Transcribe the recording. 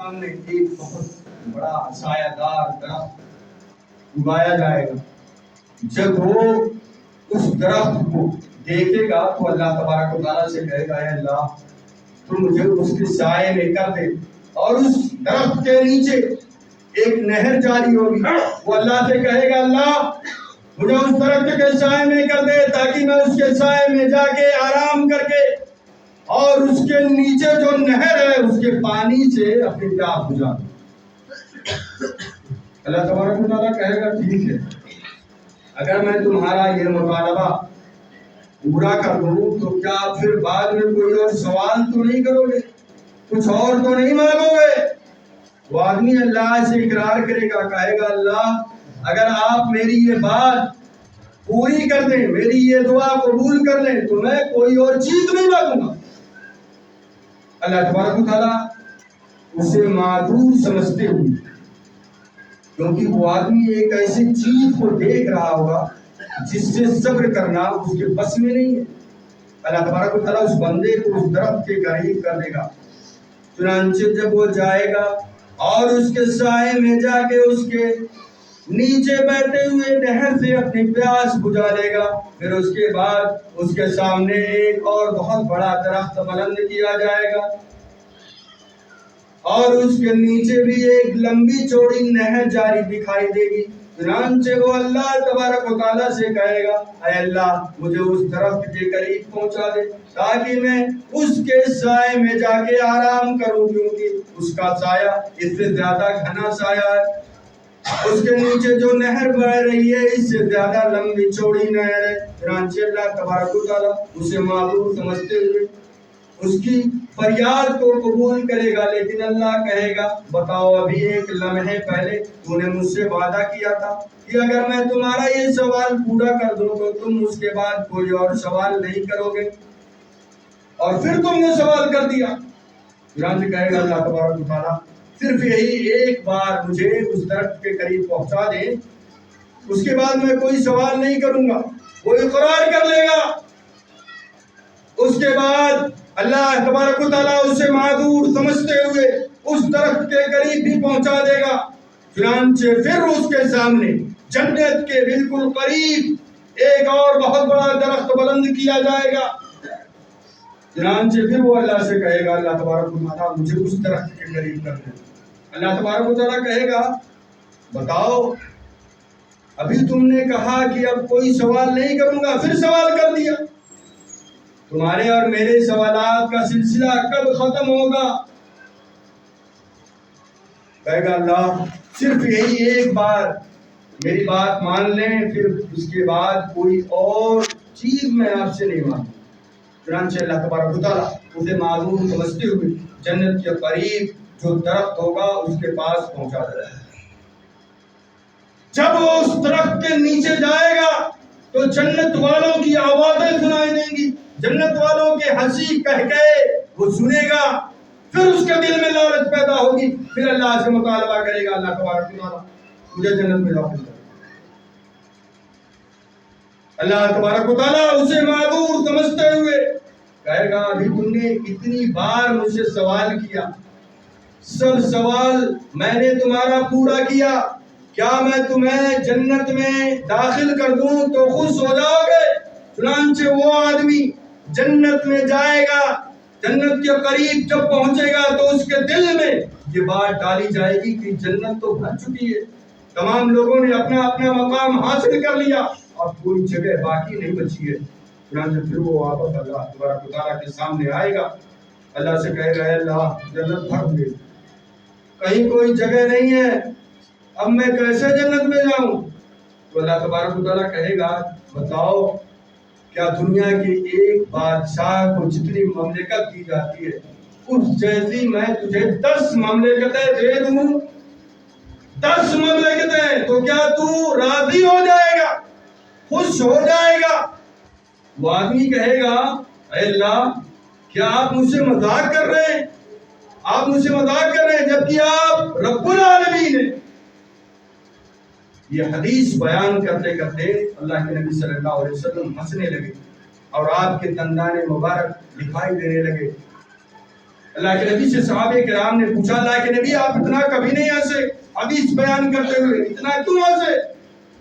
سامنے ایک بہت بڑا سایہ دار درخت اگایا جائے گا. جب وہ اس درخت کو دیکھے گا تو اللہ تبارک و تعالیٰ سے کہے گا اے اللہ تو مجھے اس کے سائے میں کر دے. اور اس درخت کے نیچے ایک نہر جاری ہوگی. وہ اللہ سے کہے گا اللہ مجھے اس درخت کے سائے میں کر دے تاکہ میں اس کے سائے میں جا کے آرام کر کے اور اس کے نیچے جو نہر ہے اس کے پانی سے اپنی پیاس بجھا دوں. اللہ تبارک و تعالیٰ کہے گا ٹھیک ہے اگر میں تمہارا یہ مطالبہ پورا کر دوں تو کیا پھر بعد میں کوئی اور سوال تو نہیں کرو گے, کچھ اور تو نہیں مانگو گے؟ وہ آدمی اللہ سے اقرار کرے گا, کہے گا اللہ اگر آپ میری یہ بات پوری کر دیں, میری یہ دعا قبول کر لیں تو میں کوئی اور چیز نہیں مانگوں گا. اللہ تبارک و تعالیٰ اسے معذور سمجھتے ہوئے, کیونکہ وہ آدمی ایک ایسی چیز کو دیکھ رہا ہوگا جس سے صبر کرنا اس کے بس میں نہیں ہے, اللہ تبارک و تعالیٰ اس بندے کو اس درخت کے قریب کر دے گا. چنانچہ جب وہ جائے گا اور اس کے سائے میں جا کے اس کے نیچے بیٹھے ہوئے نہر سے اپنی پیاس بجھا لے گا, پھر اس کے بعد اس کے سامنے ایک اور بہت بڑا درخت بلند کیا جائے گا اور اس کے نیچے بھی ایک لمبی چوڑی نہر جاری دکھائی دے گی. چنانچہ وہ اللہ تبارک و تعالیٰ سے کہے گا اے اللہ مجھے اس درخت کے قریب پہنچا دے تاکہ میں اس کے سائے میں جا کے آرام کروں, کیونکہ اس کا سایہ اس سے زیادہ گھنا سایہ ہے, اس کے نیچے جو نہر بہ رہی ہے اس سے زیادہ لمبی چوڑی نہر ہے. چنانچہ اللہ تبارک و تعالیٰ اسے معذور سمجھتے ہوئے اس کی فریاد کو قبول کرے گا, لیکن اللہ کہے گا بتاؤ ابھی ایک لمحے پہلے تو نے مجھ سے وعدہ کیا تھا کہ اگر میں تمہارا یہ سوال پورا کر دوں تو تم اس کے بعد کوئی اور سوال نہیں کرو گے, اور پھر تم نے سوال کر دیا. چنانچہ کہے گا اللہ تبارک و تعالیٰ صرف یہی ایک بار مجھے اس درخت کے قریب پہنچا دیں, اس کے بعد میں کوئی سوال نہیں کروں گا. وہ اقرار کر لے گا, اس کے بعد اللہ تبارک و تعالیٰ اسے معذور سمجھتے ہوئے اس درخت کے قریب بھی پہنچا دے گا. چنانچہ پھر اس کے سامنے جنت کے بالکل قریب ایک اور بہت بڑا درخت بلند کیا جائے گا. چنانچہ پھر وہ اللہ سے کہے گا اللہ تبارک و تعالیٰ مجھے اس درخت کے قریب کر دے. اللہ تبارک و تعالیٰ کہے گا بتاؤ ابھی تم نے کہا کہ اب کوئی سوال نہیں کروں گا, پھر سوال کر دیا. تمہارے اور میرے سوالات کا سلسلہ کب ختم ہوگا؟ کہے گا اللہ صرف یہی ایک بار میری بات مان لیں, پھر اس کے بعد کوئی اور چیز میں آپ سے نہیں مانگوں. چنانچہ اللہ تبارک و تعالیٰ اسے معذور سمجھتے ہوئے جنت کے قریب جو درخت ہوگا اس کے پاس پہنچا دے گا. جب وہ اس درخت کے نیچے جائے گا تو جنت والوں کی آوازیں سنائی دیں گی, جنت والوں کے ہنسی کہکہے وہ سنے گا. پھر اس کے دل میں لالچ پیدا ہوگی, پھر اللہ سے مطالبہ کرے گا اللہ تبارک و تعالیٰ مجھے جنت میں داخل کر. اللہ تبارک و تعالیٰ اسے معذور سمجھتے ہوئے کہے گا ابھی تم نے اتنی بار مجھ سے سوال کیا, سب سوال میں نے تمہارا پورا کیا, کیا میں تمہیں جنت میں داخل کر دوں تو خوش ہو جاؤ گے؟ چنانچہ وہ آدمی جنت میں جائے گا, جنت کے قریب جب پہنچے گا تو اس کے دل میں یہ بات ڈالی جائے گی کہ جنت تو بھر چکی ہے, تمام لوگوں نے اپنا اپنا مقام حاصل کر لیا, اب کوئی جگہ باقی نہیں بچی ہے. چنانچہ پھر وہ واپس اللہ تبارک و تعالیٰ کے سامنے آئے گا, اللہ سے کہے گا اللہ جنت بھر گئی, کہیں کوئی جگہ نہیں ہے, اب میں کیسے جنت میں جاؤں؟ تو اللہ تبارک و تعالیٰ کہے گا بتاؤ کیا دنیا کے ایک بادشاہ کو جتنی مملکت دی جاتی ہے اس جیسی میں تجھے 10 مملکتیں دے دوں, 10 مملکتیں, تو کیا تو راضی ہو جائے گا, خوش ہو جائے گا؟ وہ آدمی کہے گا اے اللہ کیا آپ مجھ سے مذاق کر رہے ہیں, آپ مجھ سے مذاق کر رہے ہیں جبکہ آپ رب العالمین ہیں. یہ حدیث بیان کرتے کرتے اللہ کے نبی صلی اللہ علیہ وسلم ہنسنے لگے اور آپ کے دندان مبارک دکھائی دینے لگے. اللہ کے نبی سے صحابہ کرام نے پوچھا اللہ کے نبی آپ اتنا کبھی نہیں ہنسے، حدیث بیان کرتے ہوئے اتنا کیوں ہنسے؟